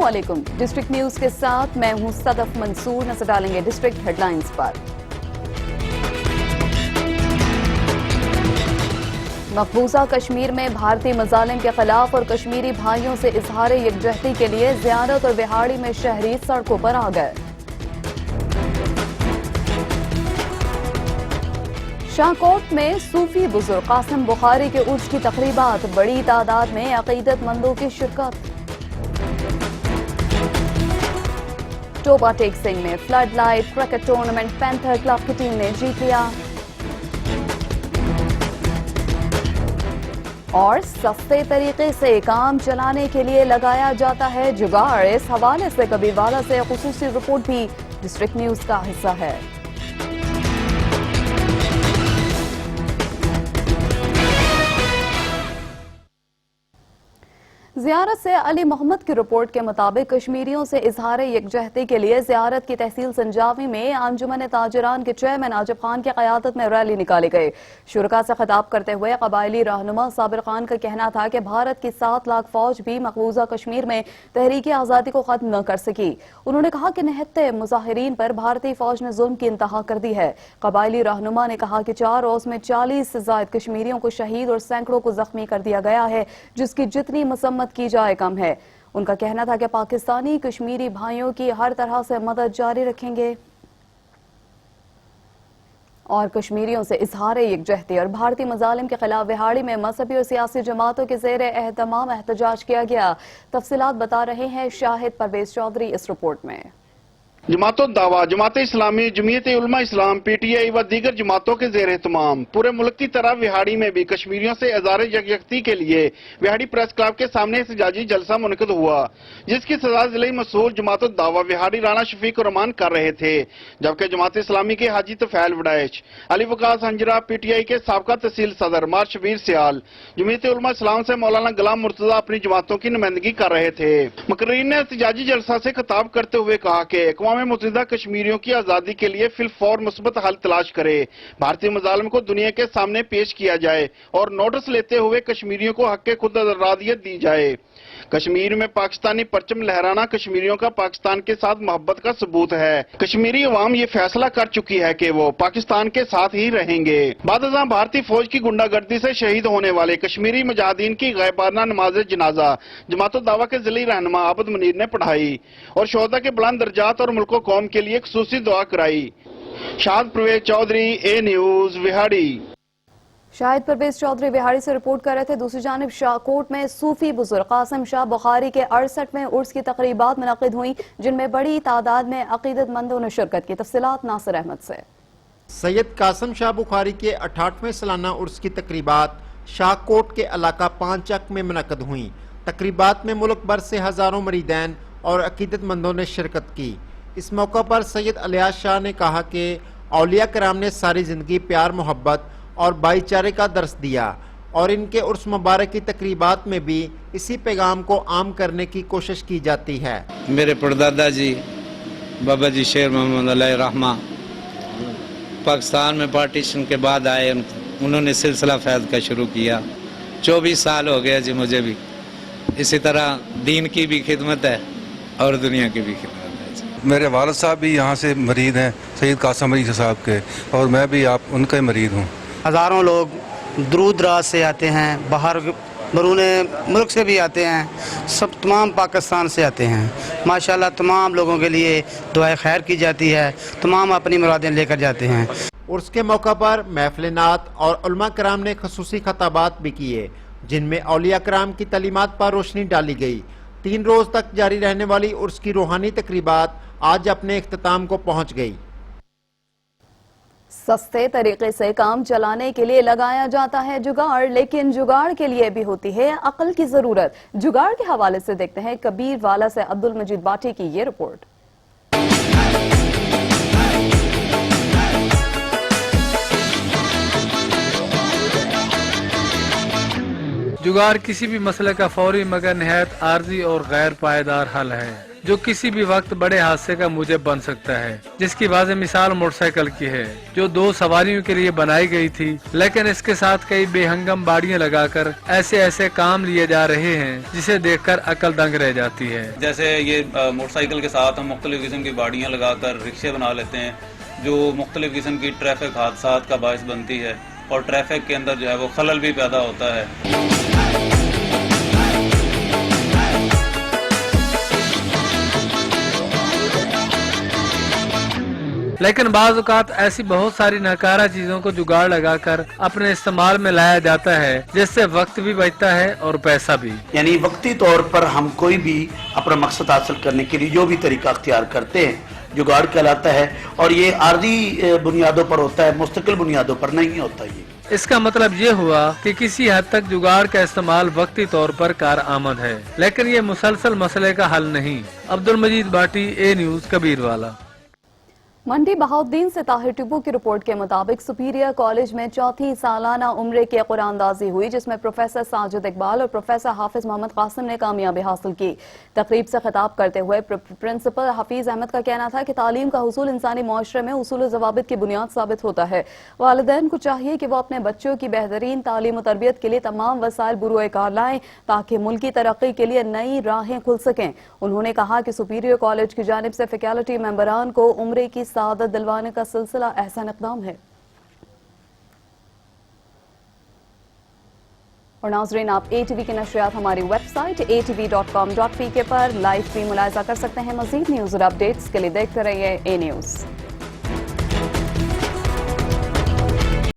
अस्सलामुअलैकुम। District news के साथ मैं हूं सदफ मंसूर। नजर डालेंगे डिस्ट्रिक्ट हेडलाइंस पर। मकबूजा कश्मीर में भारतीय मजालिम के खिलाफ और कश्मीरी भाइयों से इजहार यकजहती के लिए ज़ियारत और विहाड़ी में शहरी सड़कों पर आ गए। शाहकोट में सूफी बुजुर्ग कासिम बुखारी के उर्स की तकरीबात, बड़ी तादाद में अकीदतमंदों की शिरकत। टोबा टेक सिंह में flood light cricket tournament panther club की टीम ने जीत लिया। और सस्ते तरीके से काम चलाने के लिए लगाया जाता है जुगाड़। इस हवाले से कबीरवाला से खुसूसी रिपोर्ट भी डिस्ट्रिक्ट न्यूज का हिस्सा है। ज़ियारत से अली मोहम्मद की रिपोर्ट के मुताबिक कश्मीरियों से इजहार यकजहती के लिए ज़ियारत की तहसील संजावी में अंजुमन ताजरान के चेयरमैन आजिब खान की क़यादत में रैली निकाली गई। शुरका से खिताब करते हुए कबायली रहनुमा साबिर खान का कहना था कि भारत की 7 लाख फौज भी मकबूजा कश्मीर में तहरीक आज़ादी को खत्म न कर सकी। उन्होंने कहा कि निहत्ते मुजाहिरीन पर भारतीय फौज ने जुल्म की इंतहा कर दी है। कबायली रहनुमा ने कहा कि 4 रोज में 40 से ज्यादा कश्मीरियों को शहीद और सैकड़ों को जख्मी कर दिया गया है, जिसकी जितनी मसम्मत की जाए कम है। उनका कहना था कि पाकिस्तानी कश्मीरी भाइयों की हर तरह से मदद जारी रखेंगे और कश्मीरियों से इजहार यकजहती और भारतीय मजालिम के खिलाफ विहाड़ी में मजहबी और सियासी जमातों के ज़ेर एहतमाम एहतजाज किया गया। तफसीलात बता रहे हैं शाहिद परवेज चौधरी इस रिपोर्ट में। जमातों दावा, जमात इस्लामी, जमीयत उलमा इस्लाम, पीटीआई व दीगर जमातों के ज़ेर एहतमाम पूरे मुल्क की तरह विहाड़ी में भी कश्मीरियों से इज़हार यकजहती के लिए विहाड़ी प्रेस क्लब के सामने एहतजाजी जलसा मुनक़िद हुआ, जिसकी सदा जिले मसूल जमातों दावा विहाड़ी राना शफीक रहमान कर रहे थे, जबकि जमात इस्लामी के हाजी तफैल वड़ैच, अली वकास हंजरा, पीटीआई के साबका तहसील सदर मार शबीर सियाल, जमीयत उलमा इस्लाम से मौलाना गुलाम मुर्तजा अपनी जमातों की नुमाइंदगी कर रहे थे। मुकर्रीन ने एहतजाजी जलसा से खिताब करते हुए कहा कि अक़वाम मुत्तहिदा कश्मीरियों की आजादी के लिए फिलफौर मुस्बत हल तलाश करे, भारतीय मजालिम को दुनिया के सामने पेश किया जाए और नोटिस लेते हुए कश्मीरियों को हक खुद इरादियत दी जाए। कश्मीर में पाकिस्तानी परचम लहराना कश्मीरियों का पाकिस्तान के साथ मोहब्बत का सबूत है। कश्मीरी अवाम ये फैसला कर चुकी है कि वो पाकिस्तान के साथ ही रहेंगे। बादशाह भारतीय फौज की गुंडागर्दी से शहीद होने वाले कश्मीरी मुजाहिदीन की गैबाना नमाज जनाजा जमात दावा के जिले रहनुमा आबद मुनीर ने पढ़ाई और शोहदा के बुलंद दर्जात और मुल्क कौम के लिए खुसूसी दुआ कराई। शाहिद परवेज चौधरी, ए न्यूज, विहाड़ी। शाहिद परवेज चौधरी विहाड़ी से रिपोर्ट कर रहे थे। दूसरी जानिब शाहकोट में सूफी बुजुर्ग कासिम शाह बुखारी के 68वें उर्स की तकरीबात मुनक़िद हुई, जिनमें बड़ी तादाद में अकीदतमंदों ने शिरकत की। तफसीलात नासिर अहमद से। सैयद कासिम शाह बुखारी के 68वें सालाना उर्स की तकरीबात शाहकोट के इलाका पांचक में मुनक़िद हुई। तकरीबात में मुल्क भर से हजारों मरीदैन और अकीदतमंदों ने शिरकत की। इस मौका पर सैयद अलियास शाह ने कहा कि औलिया कराम ने सारी जिंदगी प्यार, मोहब्बत और भाईचारे का दर्स दिया और इनके उर्स मुबारक की तकरीबात में भी इसी पैगाम को आम करने की कोशिश की जाती है। मेरे परदादा जी बाबा जी शेर मोहम्मद अलैहि रहमा पाकिस्तान में पार्टीशन के बाद आए, उन्होंने सिलसिला फैज़ का शुरू किया। 24 साल हो गया जी मुझे भी। इसी तरह दीन की भी खिदमत है और दुनिया की भी खिदमत है। मेरे वालिद साहब भी यहाँ से मरीद हैं, सैयद कासिम अली साहब के, और मैं भी उनका मरीद हूँ। हज़ारों लोग दूर दराज से आते हैं, बाहर बरूने मुल्क से भी आते हैं, सब तमाम पाकिस्तान से आते हैं। माशाल्लाह तमाम लोगों के लिए दुआए खैर की जाती है, तमाम अपनी मुरादें लेकर जाते हैं। उर्स के मौका पर महफिल नात और उलमा कराम ने खुसूसी खताबात भी किए, जिनमें औलिया कराम की तलीमात पर रोशनी डाली गई। 3 रोज तक जारी रहने वाली उर्स की रूहानी तकरीबात आज अपने इख्तिताम को पहुंच गई। सस्ते तरीके से काम चलाने के लिए लगाया जाता है जुगाड़, लेकिन जुगाड़ के लिए भी होती है अक्ल की जरूरत। जुगाड़ के हवाले से देखते हैं कबीरवाला से अब्दुल मजीद बाटी की ये रिपोर्ट। जुगाड़ किसी भी मसले का फौरी मगर निहायत आर्जी और गैर पायदार हल है, जो किसी भी वक्त बड़े हादसे का मूजब बन सकता है, जिसकी वाज़ेह मिसाल मोटरसाइकिल की है, जो 2 सवारियों के लिए बनाई गई थी, लेकिन इसके साथ कई बेहंगम बाड़ियां लगाकर ऐसे काम लिए जा रहे हैं जिसे देखकर अकल दंग रह जाती है। जैसे ये मोटरसाइकिल के साथ हम मुख्तलिफ किस्म की बाड़ियां लगाकर रिक्शे बना लेते हैं, जो मुख्तलिफ किस्म की ट्रैफिक हादसात का बायस बनती है और ट्रैफिक के अंदर जो है वो खलल भी पैदा होता है। लेकिन बाज़ औक़ात ऐसी बहुत सारी नाकारा चीजों को जुगाड़ लगाकर अपने इस्तेमाल में लाया जाता है, जिससे वक्त भी बचता है और पैसा भी। यानी वक्ती तौर पर हम कोई भी अपना मकसद हासिल करने के लिए जो भी तरीका अख्तियार करते हैं, जुगाड़ कहलाता है, और ये आर्जी बुनियादों पर होता है, मुस्तकिल बुनियादों पर नहीं होता। ये इसका मतलब ये हुआ कि किसी हद तक जुगाड़ का इस्तेमाल वक्ती तौर पर कारआमद है, लेकिन ये मुसलसल मसले का हल नहीं। अब्दुल मजीद बाटी, ए न्यूज़, कबीरवाला। मंडी बहाउद्दीन से ताहिर टिब्बू की रिपोर्ट के मुताबिक सुपीरियर कॉलेज में चौथी सालाना उम्रे की कुरानदाजी हुई, जिसमें प्रोफेसर साजिद इकबाल और प्रोफेसर हाफिज मोहम्मद कासिम ने कामयाबी हासिल की। तकरीब से खिताब करते हुए प्रिंसिपल हफीज अहमद का कहना था कि तालीम का हुसूल इंसानी मुआशरे में उसूल ज़वाबित की बुनियाद साबित होता है। वालिदैन को चाहिए कि वो अपने बच्चों की बेहतरीन तालीम और तरबियत के लिए तमाम वसाइल बुरुए कार लाएं, ताकि मुल्की तरक्की के लिए नई राहें खुल सकें। उन्होंने कहा कि सुपीरियर कॉलेज की जानिब से फैकल्टी मेंबरान को उम्रे की सादत दिलवाने का सिलसिला एहसान इक़दाम है। और नाज़रीन, आप ATV के नशरियात हमारी वेबसाइट atv.com.pk पर लाइव भी मुलाहिजा कर सकते हैं। मज़ीद न्यूज़ और अपडेट्स के लिए देखते रहिए A न्यूज़।